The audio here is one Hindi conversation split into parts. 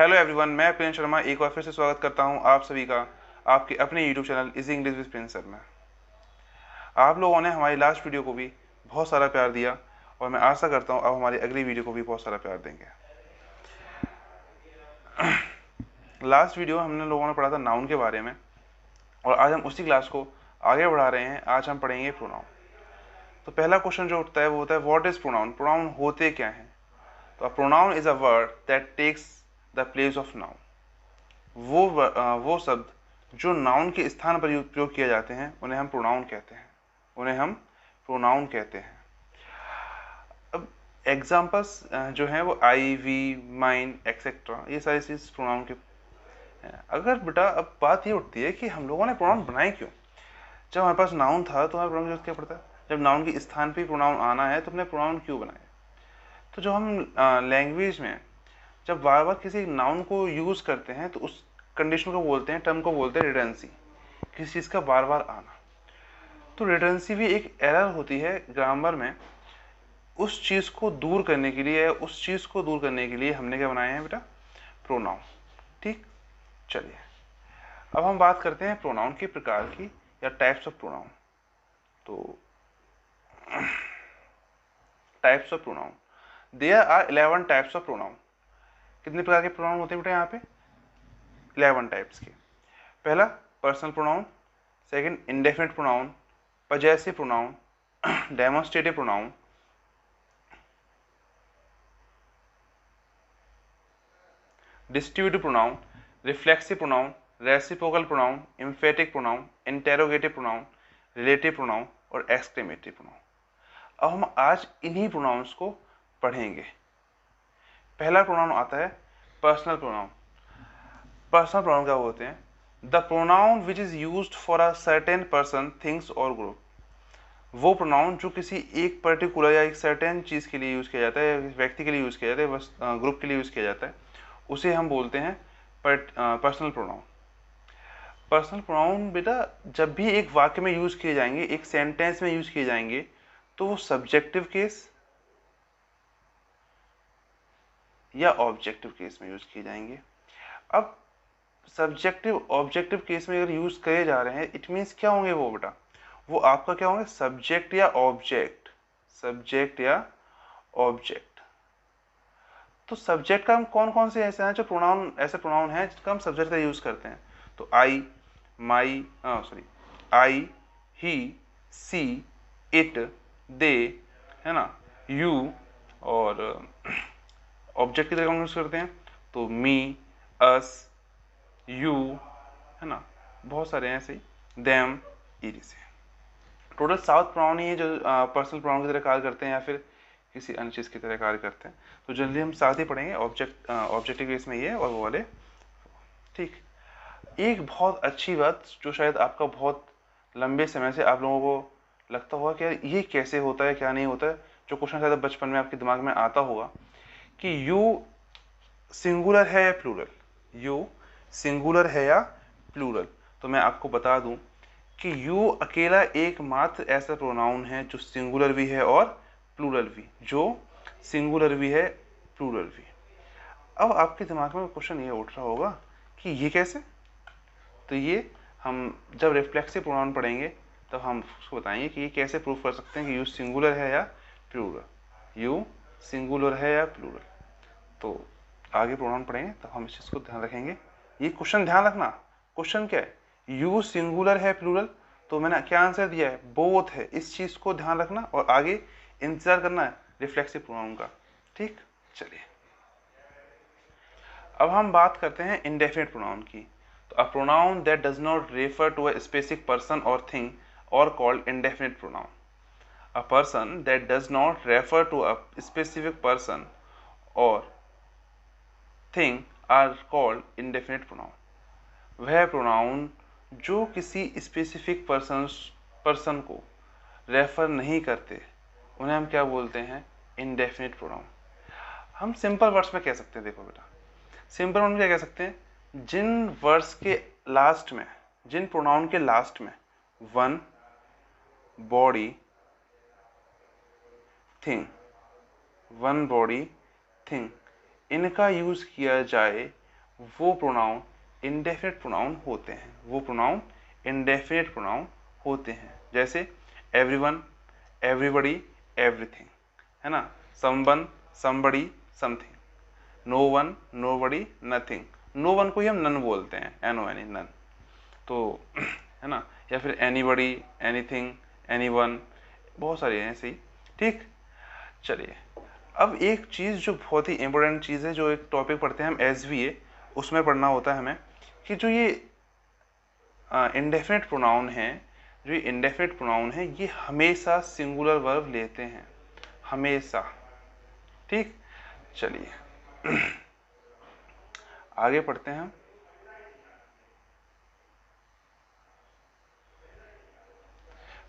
हेलो एवरीवन, मैं प्रिंस शर्मा एक बार फिर से स्वागत करता हूं आप सभी का आपके अपने YouTube channel easy English with Prince sir में। आप लोगों ने हमारी लास्ट वीडियो को भी बहुत सारा प्यार दिया और मैं आशा करता हूं आप हमारी अगली वीडियो को भी बहुत सारा प्यार देंगे। लास्ट वीडियो हमने लोगों ने पढ़ा था नाउन के बारे में और आज हम उसी क्लास को आगे बढ़ा रहे हैं। आज हम पढ़ेंगे प्रोनाउन। तो पहला क्वेश्चन जो उठता है वो होता है व्हाट इज प्रोनाउन। प्रोनाउन होते क्या हैं? तो pronoun is a word that takes the place of noun. वो शब्द जो नाउन के स्थान पर उपयोग किए जाते हैं उन्हें हम प्रोनाउन कहते हैं। अब एग्जाम्पल्स जो हैं वो आई, वी, माइन, एक्सेट्रा, ये सारी चीज़ प्रोनाउन के हैं। अगर बेटा अब बात ये उठती है कि हम लोगों ने प्रोनाउन बनाए क्यों? जब हमारे पास नाउन था तो हमें प्रोनाउन यूज क्या पड़ता है? जब नाउन के स्थान पे प्रोनाउन आना है तो हमने प्रोनाउन क्यों बनाए? तो जो हम लैंग्वेज में जब बार बार किसी नाउन को यूज करते हैं तो उस कंडीशन को बोलते हैं, टर्म को बोलते हैं रिडंडेंसी, किसी चीज का बार बार आना। तो रिडंडेंसी भी एक एरर होती है ग्रामर में। उस चीज को दूर करने के लिए हमने क्या बनाए हैं बेटा? प्रोनाउन। ठीक, चलिए अब हम बात करते हैं प्रोनाउन के प्रकार की या टाइप्स ऑफ प्रोनाउन। तो types of pronoun, there are 11 types of pronoun. कितने प्रकार के प्रोनाउन होते हैं बेटा यहाँ पे? 11 टाइप्स के। पहला personal pronoun, second indefinite pronoun, possessive pronoun, demonstrative pronoun, distributive pronoun, reflexive pronoun, reciprocal pronoun, emphatic pronoun, interrogative pronoun, relative pronoun और एक्सक्लेमेटरी प्रोनाउन। अब हम आज इन्हीं प्रोनाउंस को पढ़ेंगे। पहला प्रोनाउन आता है पर्सनल प्रोनाउन। पर्सनल प्रोनाउन क्या होते हैं? The pronoun which is used for a certain person, things और ग्रुप। वो प्रोनाउन जो किसी एक पर्टिकुलर या एक सर्टेन चीज के लिए यूज किया जाता है, व्यक्ति के लिए यूज किया जाता है, बस ग्रुप के लिए यूज किया जाता है, उसे हम बोलते हैं पर्सनल प्रोनाउन। पर्सनल प्रोनाउन बेटा जब भी एक वाक्य में यूज किए जाएंगे, एक सेंटेंस में यूज किए जाएंगे, तो वो सब्जेक्टिव केस या ऑब्जेक्टिव केस में यूज किए जाएंगे। अब सब्जेक्टिव ऑब्जेक्टिव केस में अगर यूज करे जा रहे हैं, इट मीन्स क्या होंगे वो बेटा? वो आपका क्या होंगे? सब्जेक्ट या ऑब्जेक्ट। तो सब्जेक्ट का हम कौन कौन से ऐसे हैं जो ऐसे प्रोनाउन हैं जिसका हम सब्जेक्ट का यूज करते हैं? तो आई, माई, आई, ही, सी, इट, दे, है ना, यू। और ऑब्जेक्ट की तरह कौन यूज करते हैं? तो मी, अस, यू, है ना, बहुत सारे हैं ऐसे ही, देम, इट। टोटल 7 प्रोनाउन ही है जो पर्सनल प्रोनाउन की तरह कार्य करते हैं या फिर किसी अन्य चीज़ की तरह कार्य करते हैं। तो जल्दी हम साथ ही पढ़ेंगे। ऑब्जेक्टिव केस में ये और वो वाले। ठीक, एक बहुत अच्छी बात जो शायद आपका बहुत लंबे समय से आप लोगों को लगता होगा कि यार ये कैसे होता है, क्या नहीं होता है, जो क्वेश्चन शायद बचपन में आपके दिमाग में आता होगा कि यू सिंगुलर है या प्लूरल। यू सिंगुलर है या प्लूरल। तो मैं आपको बता दूं कि यू अकेला एकमात्र ऐसा प्रोनाउन है जो सिंगुलर भी है और प्लूरल भी, अब आपके दिमाग में क्वेश्चन ये उठ रहा होगा कि ये कैसे? तो ये हम जब रिफ्लेक्सिव प्रोनाउन पढ़ेंगे तब हम उसको बताएंगे कि ये कैसे प्रूव कर सकते हैं कि यू सिंगुलर है या प्लूरल। तो आगे प्रोनाउन पढ़ेंगे तब हम इस चीज को ध्यान रखेंगे। ये क्वेश्चन ध्यान रखना, क्वेश्चन क्या है? यू सिंगुलर है प्लूरल, तो मैंने क्या आंसर दिया है? बोथ है। इस चीज को ध्यान रखना और आगे इंतजार करना है रिफ्लेक्सिव प्रोनाउन का। ठीक, चलिए अब हम बात करते हैं इंडेफिनिट प्रोनाउन की। तो a pronoun that does not refer to a specific person or thing are called indefinite pronoun. A person that does not refer to a specific person or thing are called indefinite pronoun. वह प्रोनाउन जो किसी स्पेसिफिक पर्सन को रेफर नहीं करते उन्हें हम क्या बोलते हैं? Indefinite pronoun. हम सिंपल वर्ड्स में कह सकते हैं, देखो बेटा सिंपल वर्ड में क्या कह सकते हैं? जिन प्रोनाउन के लास्ट में वन, बॉडी, थिंग इनका यूज किया जाए वो प्रोनाउन इंडेफिनिट प्रोनाउन होते हैं, वो प्रोनाउन इंडेफिनिट प्रोनाउन होते हैं। जैसे एवरीवन, एवरीबडी, एवरीथिंग, है ना। Someone, somebody, something. No one, nobody, nothing. No one को ही हम नन बोलते हैं, NON, नन। तो है ना, या फिर एनीबडी, एनीथिंग, एनीवन, बहुत सारी हैं ऐसे ही। ठीक, चलिए अब एक चीज़ जो बहुत ही इंपॉर्टेंट चीज़ है, जो एक टॉपिक पढ़ते हैं हम SVA, उसमें पढ़ना होता है हमें कि जो ये इंडेफिनिट प्रोनाउन है, जो ये इंडेफिनिट प्रोनाउन है, ये हमेशा सिंगुलर वर्ब लेते हैं, हमेशा। ठीक, चलिए आगे पढ़ते हैं।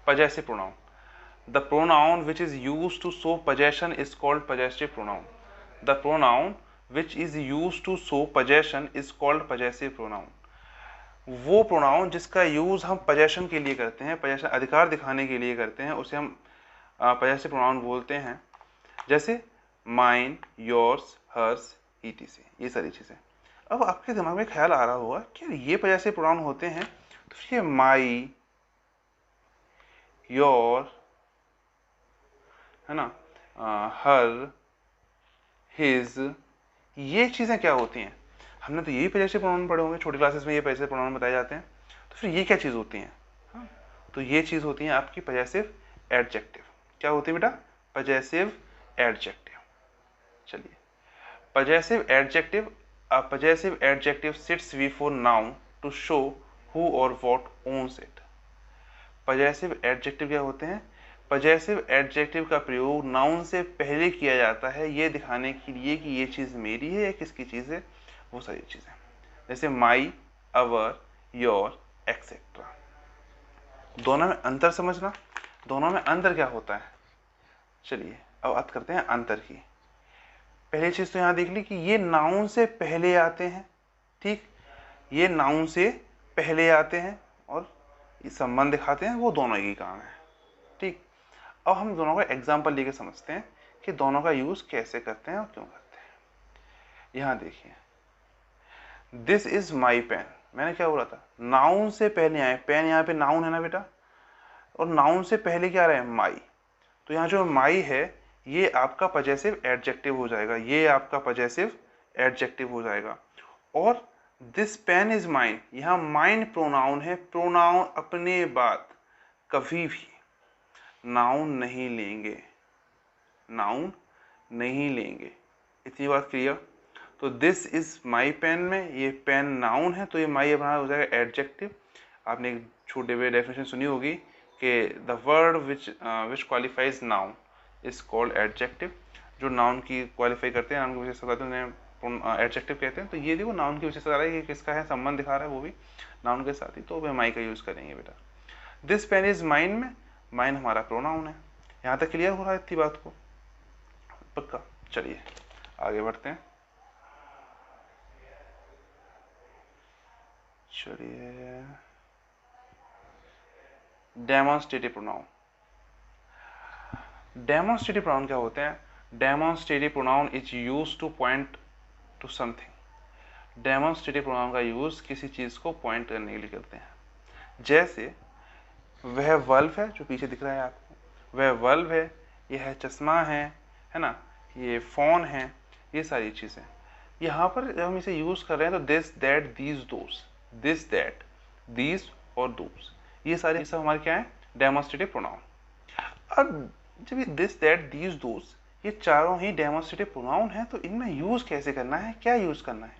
possessive pronoun, the pronoun which is used to show possession is called possessive pronoun. The pronoun which is used to show possession is called possessive pronoun. वो प्रोनाउन जिसका यूज हम पोजेशन के लिए करते हैं, पोजेशन अधिकार दिखाने के लिए करते हैं, उसे हम पोजेसिव प्रोनाउन बोलते हैं। जैसे माइन, योर्स, हर्स, ETC, ये सारी चीज़ें। अब आपके दिमाग में ख्याल आ रहा होगा कि ये पोजेसिव प्रोनाउन होते हैं, तो फिर ये माई, योर, है ना, हर, हिज, ये चीज़ें क्या होती हैं? हमने तो यही पोजेसिव प्रोनाउन पढ़े होंगे, छोटी क्लासेस में ये पोजेसिव प्रोनाउन बताए जाते हैं। तो फिर ये क्या चीज़ होती हैं? हाँ, तो ये चीज़ होती है आपकी पोजेसिव एडजेक्टिव। क्या होती है बेटा? Possessive adjective. चलिए, possessive adjective, a possessive adjective sits before noun to show who or what owns it. Possessive adjective क्या होते हैं? पोजेसिव एडजेक्टिव का प्रयोग नाउन से पहले किया जाता है, ये दिखाने के लिए कि ये चीज़ मेरी है या किसकी चीज़ है, वो सारी चीज़ें। जैसे माई, अवर, योर, एक्सेट्रा। दोनों में अंतर समझना, दोनों में अंतर क्या होता है। चलिए अब बात करते हैं अंतर की। पहली चीज़ तो यहाँ देख ली कि ये नाउन से पहले आते हैं। ठीक, ये नाउन से पहले आते हैं और ये संबंध दिखाते हैं, वो दोनों ही काम है। ठीक, अब हम दोनों का एग्जाम्पल लेके समझते हैं कि दोनों का यूज़ कैसे करते हैं और क्यों करते हैं। यहाँ देखिए, दिस इज माई पेन, मैंने क्या बोला था? नाउन से पहले आए, पेन यहाँ पे नाउन है ना बेटा, और नाउन से पहले क्या रहे? माई। तो यहाँ जो माई है ये आपका पोजेसिव एडजेक्टिव हो जाएगा, ये आपका पोजेसिव एडजेक्टिव हो जाएगा। और दिस पेन इज माइन, यहाँ माइन प्रोनाउन है। प्रोनाउन अपने बाद कभी भी नाउन नहीं लेंगे, नाउन नहीं लेंगे। इतनी बात क्लियर? तो दिस इज माई पेन में ये पेन नाउन है, तो ये माई अपना हो जाएगा एडजेक्टिव। आपने एक छोटे हुए डेफिनेशन सुनी होगी कि the word which qualifies noun is called adjective. जो नाउन की क्वालिफाई करते हैं, नाउन की विशेषता बताते हैं, उन्हें एडजेक्टिव कहते हैं। तो ये देखो नाउन की विशेषता है कि किसका है, संबंध दिखा रहा है, वो भी नाउन के साथ ही, तो वे माई का यूज करेंगे बेटा। दिस पेन इज माइन में माइन हमारा प्रोनाउन है। यहाँ तक क्लियर हो रहा है इतनी बात को? पक्का। चलिए आगे बढ़ते हैं। चलिए, डेमोन्स्ट्रेटिव प्रोनाउन। डेमोन्स्ट्रेटिव प्रोनाउन क्या होते हैं? Demonstrative pronoun is used two point two something. Demonstrative pronoun का यूज किसी चीज को पॉइंट करने के लिए करते हैं। जैसे वह बल्ब है जो पीछे दिख रहा है आपको, वह बल्ब है, यह चश्मा है ना, ये फोन है, ये सारी चीजें। यहाँ पर जब हम इसे यूज कर रहे हैं तो this, that, these, those, this, that, these और दोस, ये सारे सब हमारे क्या है? Demonstrative pronoun. अब जब ये दिस, दैट, दीज, दोस, ये चारों ही डेमोन्स्ट्रेटिव प्रोनाउन है, तो इनमें यूज कैसे करना है, क्या यूज करना है?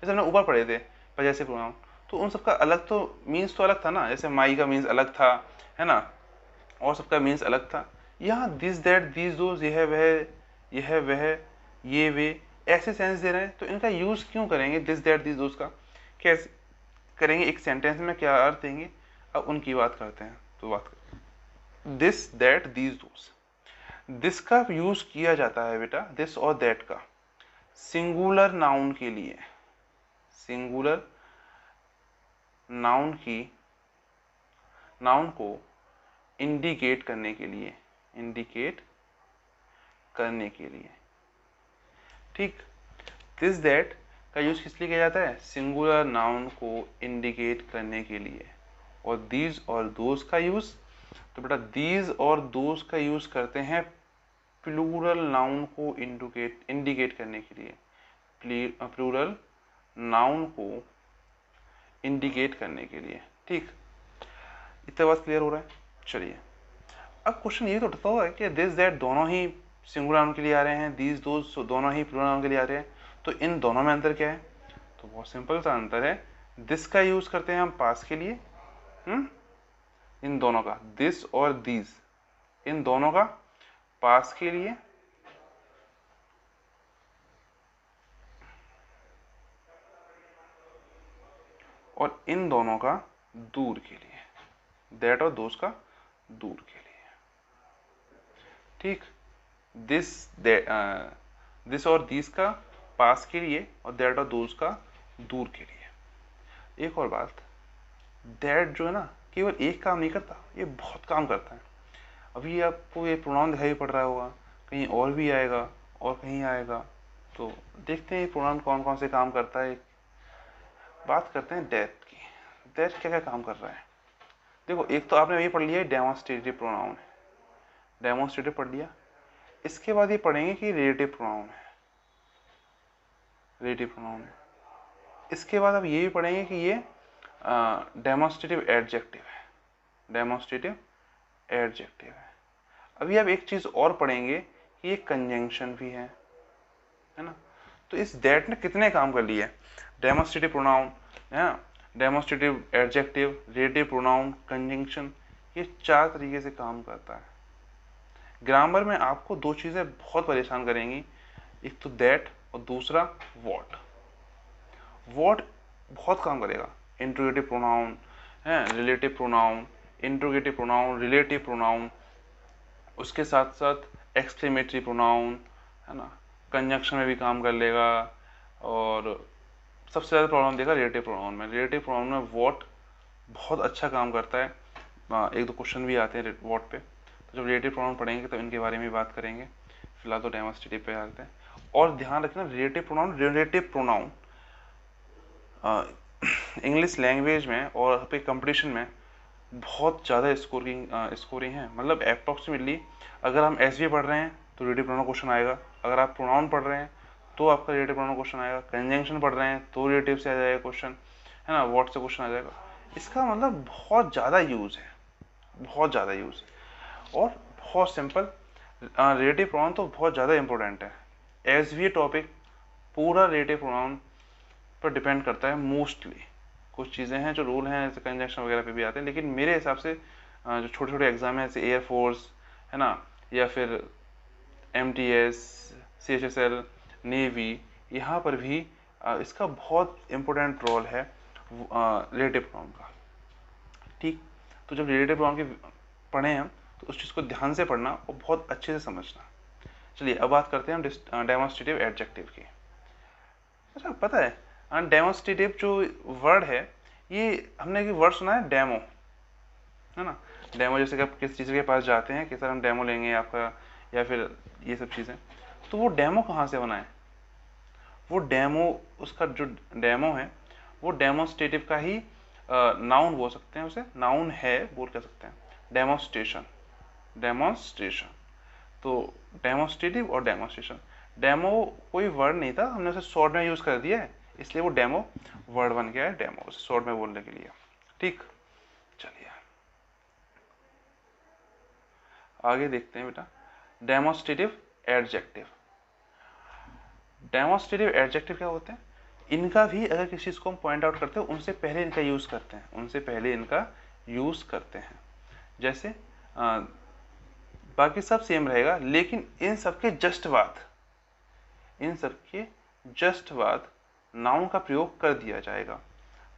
जैसे हमने ऊपर पढ़े थे पोजेसिव प्रोनाउन, तो उन सबका अलग तो मीन्स तो अलग था ना। जैसे माई का मीन्स अलग था, है ना, और सबका मीन्स अलग था। यहाँ दिस, दैट, दीज, दोस, यह वह, ये वे, ऐसे सेंस दे रहे हैं, तो इनका यूज क्यों करेंगे? दिस, दैट, दीज, दोस का कैसे करेंगे? एक सेंटेंस में क्या अर्थ देंगे? अब उनकी बात करते हैं। तो बात करते, this, that, these, those. This का यूज किया जाता है बेटा, दिस और दैट का, सिंगुलर नाउन के लिए, सिंगुलर नाउन को इंडिकेट करने के लिए, इंडिकेट करने के लिए। ठीक, दिस, दैट, का यूज़ किस लिए किया जाता है? सिंगुलर नाउन को इंडिकेट करने के लिए। और दीज और दोज का यूज़, तो बेटा दीज और दोज का यूज़ करते हैं प्लूरल नाउन को इंडिकेट करने के लिए। प्लूरल नाउन को इंडिकेट करने के लिए। ठीक, इतना बात क्लियर हो रहा है? चलिए, अब क्वेश्चन ये तो उठता हुआ है कि दिस दैट दोनों ही सिंगुलर नाउन के लिए आ रहे हैं, दीज दोज दोनों ही प्लूरल नाउन के लिए आ रहे हैं, तो इन दोनों में अंतर क्या है? तो बहुत सिंपल सा अंतर है, दिस का यूज करते हैं हम पास के लिए, इन दोनों का, दिस और दीज, इन दोनों का पास के लिए, और इन दोनों का दूर के लिए, दैट और दोस्त का दूर के लिए। ठीक, दिस और दिस का पास के लिए और दैट और दोस्त का दूर के लिए। एक और बात, दैट जो है ना केवल एक काम नहीं करता, ये बहुत काम करता है। अभी आपको ये प्रोनाउन दिखाई पड़ रहा होगा, कहीं और भी आएगा और कहीं आएगा, तो देखते हैं ये प्रोनाउन कौन कौन से काम करता है। बात करते हैं दैट की। दैट क्या क्या काम कर रहा है? देखो, एक तो आपने ये पढ़ लिया है डेमोन्स्ट्रेटिव प्रोनाउन है, डेमोन्स्ट्रेटिव पढ़ लिया। इसके बाद ये पढ़ेंगे कि रिलेटिव प्रोनाउन है, रिलेटिव प्रोनाउन है। इसके बाद अब ये भी पढ़ेंगे कि ये डेमोन्स्ट्रेटिव एडजेक्टिव है, डेमोन्स्ट्रेटिव एडजेक्टिव है। अभी अब एक चीज़ और पढ़ेंगे कि ये कंजंक्शन भी है ना। तो इस दैट ने कितने काम कर लिए? डेमोन्स्ट्रेटिव प्रोनाउन है, demonstrative adjective, relative pronoun, conjunction, ये 4 तरीके से काम करता है। ग्रामर में आपको 2 चीज़ें बहुत परेशान करेंगी, एक तो दैट और दूसरा व्हाट। व्हाट बहुत काम करेगा, इंट्रोगेटिव प्रोनाउन है, relative pronoun, interrogative pronoun, relative pronoun, उसके साथ साथ एक्सक्लेमेटरी प्रोनाउन है ना, कंजंक्शन में भी काम कर लेगा। और सबसे ज़्यादा प्रॉब्लम देगा रिलेटिव प्रोनाउन में। रिलेटिव प्रोनाउन में व्हाट बहुत अच्छा काम करता है, 1-2 क्वेश्चन भी आते हैं व्हाट पे। तो जब रिलेटिव प्रोनाउन पढ़ेंगे तो इनके बारे में बात करेंगे, फिलहाल तो डेमोन्स्ट्रेटिव पे आते हैं। और ध्यान रखना, रिलेटिव प्रोनाउन इंग्लिश लैंग्वेज में और पे कंपटीशन में बहुत ज़्यादा स्कोरिंग है। मतलब अप्रॉक्सीमेटली अगर हम एस पढ़ रहे हैं तो रिलेटिव प्रोनाउन क्वेश्चन आएगा, अगर आप प्रोनाउन पढ़ रहे हैं तो आपका रिलेटिव प्रोनाउन क्वेश्चन आएगा, कंजंक्शन पढ़ रहे हैं तो रिलेटिव से आ जाएगा क्वेश्चन, है ना, व्हाट से क्वेश्चन आ जाएगा। इसका मतलब बहुत ज़्यादा यूज़ है, बहुत ज़्यादा यूज़, और बहुत सिंपल। रिलेटिव प्रोनाउन तो बहुत ज़्यादा इंपॉर्टेंट है। एस टॉपिक पूरा रिलेटिव प्रोनाउन पर डिपेंड करता है मोस्टली। कुछ चीज़ें हैं जो रूल हैं, जैसे कंजंक्शन वगैरह पे भी आते हैं, लेकिन मेरे हिसाब से जो छोटे छोटे एग्जाम हैं, जैसे एयरफोर्स है ना, या फिर MTS, CHSL, नेवी, यहाँ पर भी इसका बहुत इम्पोर्टेंट रोल है रिलेटिव प्रोनाउन का। ठीक, तो जब रिलेटिव प्रोनाउन की पढ़ें हम तो उस चीज़ को ध्यान से पढ़ना और बहुत अच्छे से समझना। चलिए अब बात करते हैं हम डेमोन्स्ट्रेटिव एडजेक्टिव की। अच्छा, पता है डेमोन्स्ट्रेटिव जो वर्ड है, ये हमने एक वर्ड सुना है डेमो, है ना। डेमो जैसे कि आप किसी चीज़ के पास जाते हैं कि सर हम डेमो लेंगे आपका, या फिर ये सब चीज़ें, तो वो डेमो कहाँ से बना है? वो डेमो, उसका जो डेमो है वो डेमोन्स्ट्रेटिव का ही नाउन बोल सकते हैं, उसे नाउन है बोल कह सकते हैं, डेमोन्स्ट्रेशन, डेमोन्स्ट्रेशन। तो डेमोन्स्ट्रेटिव और डेमोन्स्ट्रेशन, डेमो कोई वर्ड नहीं था, हमने उसे शॉर्ट में यूज़ कर दिया है, इसलिए वो डेमो वर्ड बन गया है, डेमो, उसे शॉर्ट में बोलने के लिए। ठीक, चलिए आगे देखते हैं बेटा, डेमोन्स्ट्रेटिव एडजेक्टिव। डेमोन्स्ट्रेटिव एडजेक्टिव क्या होते हैं? इनका भी अगर किसी चीज़ को हम पॉइंट आउट करते हैं, उनसे पहले इनका यूज़ करते हैं, उनसे पहले इनका यूज़ करते हैं। जैसे बाकी सब सेम रहेगा, लेकिन इन सबके जस्ट बाद, इन सबके जस्ट बाद नाउन का प्रयोग कर दिया जाएगा,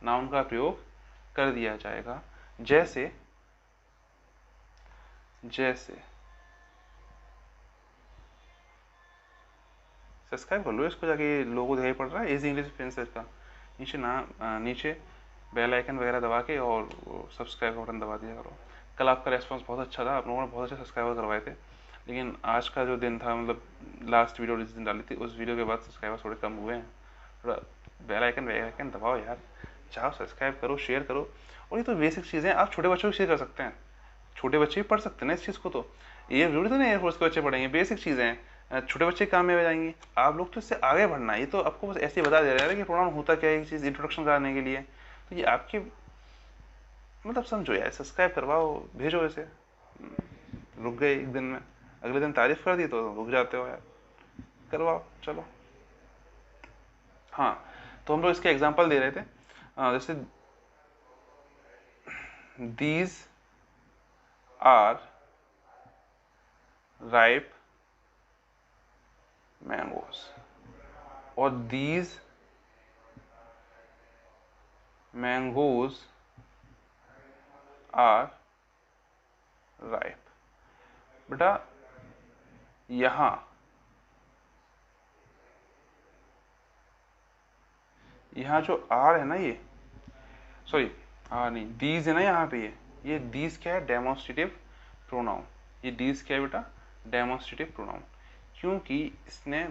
नाउन का प्रयोग कर दिया जाएगा। जैसे जैसे सब्सक्राइब कर लो इसको, जाके लोगों दिखाई पड़ रहा है इजी इंग्लिश प्रिंसेस का, नीचे बेल आइकन वगैरह दबा के और सब्सक्राइब बटन दबा दिया करो। कल आपका रेस्पॉन्स बहुत अच्छा था, आप लोगों ने बहुत अच्छे सब्सक्राइबर करवाए थे, लेकिन आज का जो दिन था, मतलब लास्ट वीडियो जिस दिन डाली थी, उस वीडियो के बाद सब्सक्राइबर थोड़े कम हुए हैं, थोड़ा बेल आइकन दबाओ यार, जाओ सब्सक्राइब करो, शेयर करो। और ये तो बेसिक चीज़ें आप छोटे बच्चों को शेयर कर सकते हैं, छोटे बच्चे भी पढ़ सकते हैं ना इस चीज़ को। तो ये जरूरी तो नहीं एयरफोर्स के बच्चे पढ़ेंगे, बेसिक चीज़ें हैं, छोटे बच्चे काम में आ जाएंगी। आप लोग तो इससे आगे बढ़ना है, ये तो आपको बस ऐसे ही बता दे रहा है कि प्रोनाउन होता क्या है, एक चीज़ इंट्रोडक्शन कराने के लिए। तो ये आपके मतलब समझो यार, सब्सक्राइब करवाओ, भेजो इसे। रुक गए एक दिन में, अगले दिन तारीफ कर दी तो रुक जाते हो यार, करवाओ चलो। हाँ, तो हम लोग इसके एग्जांपल दे रहे थे, जैसे दीज आर राइप मैंगोज और दीज मैंगोज आर राइप। बेटा यहाँ जो आर है ना, ये सॉरी आर नहीं, दीज है ना यहाँ पे, ये दीज क्या है, डेमोन्स्ट्रेटिव प्रोनाउन। ये दीज क्या है बेटा, डेमोन्स्ट्रेटिव प्रोनाउन। क्योंकि इसने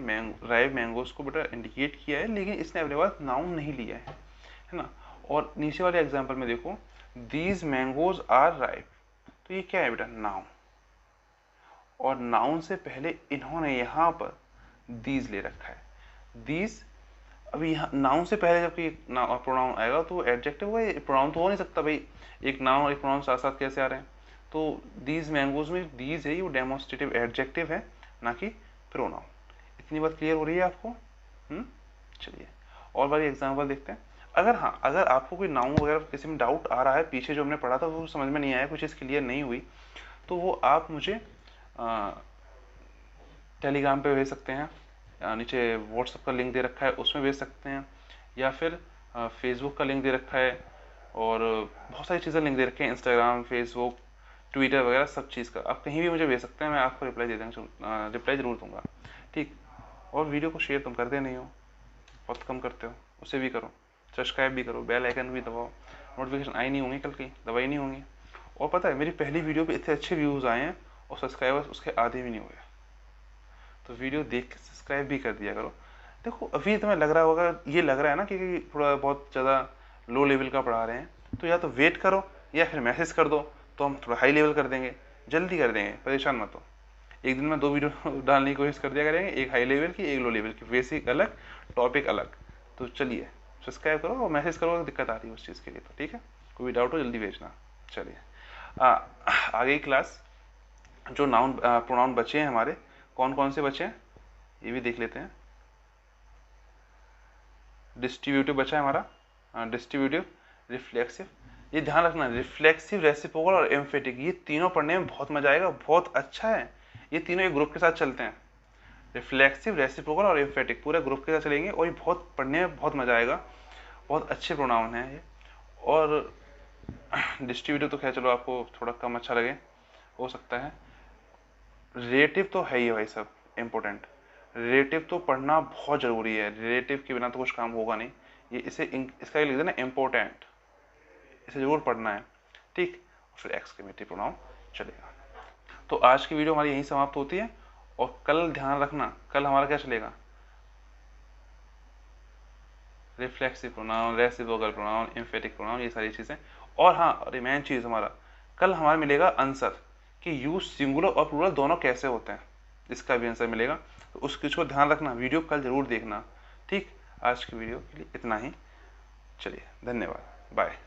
राइप मैंगोज को बेटा इंडिकेट किया है, लेकिन इसने अपने पास नाउन नहीं लिया है ना। और नीचे वाले एग्जाम्पल में देखो, दीज मैंगोज आर राइप, तो ये क्या है बेटा, नाउन। और नाउन से पहले इन्होंने यहाँ पर दीज ले रखा है, दीज। अभी यहाँ नाउन से पहले जब कोई प्रोनाउन आएगा तो एडजेक्टिव होगा, प्रोनाउन तो हो नहीं सकता भाई, एक नाउन और एक प्रोनाउन साथ साथ कैसे आ रहे हैं। तो दीज मैंगोज में दीज है, वो डेमोन्स्ट्रेटिव एडजेक्टिव है, ना कि प्रोनाउन। इतनी बात क्लियर हो रही है आपको? चलिए और बारी एग्जाम्पल देखते हैं। अगर आपको कोई नाउन वगैरह किसी में डाउट आ रहा है, पीछे जो हमने पढ़ा था वो समझ में नहीं आया, कुछ चीज़ क्लियर नहीं हुई, तो वो आप मुझे टेलीग्राम पे भेज सकते हैं, नीचे व्हाट्सएप का लिंक दे रखा है उसमें भेज सकते हैं, या फिर फेसबुक का लिंक दे रखा है, और बहुत सारी चीज़ें लिंक दे रखे हैं, इंस्टाग्राम, फेसबुक, ट्विटर वगैरह सब चीज़ का आप कहीं भी मुझे भेज सकते हैं, मैं आपको रिप्लाई ज़रूर दूंगा, ठीक। और वीडियो को शेयर तुम करते नहीं हो, बहुत कम करते हो, उसे भी करो, सब्सक्राइब भी करो, बेल आइकन भी दबाओ, नोटिफिकेशन आई नहीं होंगी कल की, दवाई नहीं होंगी। और पता है मेरी पहली वीडियो पे इतने अच्छे व्यूज़ आए हैं और सब्सक्राइबर्स उसके आधे भी नहीं हुए। तो वीडियो देख के सब्सक्राइब भी कर दिया करो। देखो अभी तुम्हें लग रहा होगा, ये लग रहा है ना कि थोड़ा बहुत ज़्यादा लो लेवल का पढ़ा रहे हैं, तो या तो वेट करो या फिर मैसेज कर दो, तो हम थोड़ा हाई लेवल कर देंगे, जल्दी कर देंगे, परेशान मत हो। एक दिन में 2 वीडियो डालने की कोशिश कर दिया करेंगे, एक हाई लेवल की, एक लो लेवल की, बेसिक अलग, टॉपिक अलग। तो चलिए सब्सक्राइब करो और मैसेज करो अगर दिक्कत आ रही है उस चीज़ के लिए, तो ठीक है, कोई भी डाउट हो जल्दी भेजना। चलिए आगे की क्लास, जो नाउन प्रोनाउन बचे हैं हमारे, कौन कौन से बचे हैं ये भी देख लेते हैं। डिस्ट्रीब्यूटिव बचा है हमारा, डिस्ट्रीब्यूटिव, रिफ्लेक्सिव। ये ध्यान रखना, रिफ्लेक्सिव, रेसिप्रोकल और एम्फेटिक, ये तीनों पढ़ने में बहुत मजा आएगा, बहुत अच्छा है। ये तीनों एक ग्रुप के साथ चलते हैं, रिफ्लेक्सिव, रेसिप्रोकल और एम्फेटिक पूरे ग्रुप के साथ चलेंगे, और ये बहुत पढ़ने में बहुत मजा आएगा, बहुत अच्छे प्रोनाउन हैं ये। और डिस्ट्रीब्यूटिव तो खैर चलो आपको थोड़ा कम अच्छा लगे, हो सकता है। रिलेटिव तो है ही भाई सब इम्पोर्टेंट, रिलेटिव तो पढ़ना बहुत ज़रूरी है, रिलेटिव के बिना तो कुछ काम होगा नहीं। ये इसका लिख देना इम्पोर्टेंट, इसे ज़रूर पढ़ना है, ठीक। फिर एक्सक्लेमेटरी प्रोनाउन चलेगा। तो आज की वीडियो हमारी यहीं समाप्त होती है, और कल ध्यान रखना, कल हमारा क्या चलेगा, reflexive pronoun, reciprocal pronoun, emphatic pronoun, ये सारी चीज़ें। और हाँ, और मेन चीज़ हमारा कल हमारा मिलेगा आंसर कि यूज सिंगुलर और प्लूरल दोनों कैसे होते हैं, इसका भी आंसर मिलेगा। तो उस चीज़ को ध्यान रखना, वीडियो कल जरूर देखना, ठीक। आज की वीडियो के लिए इतना ही, चलिए धन्यवाद, बाय।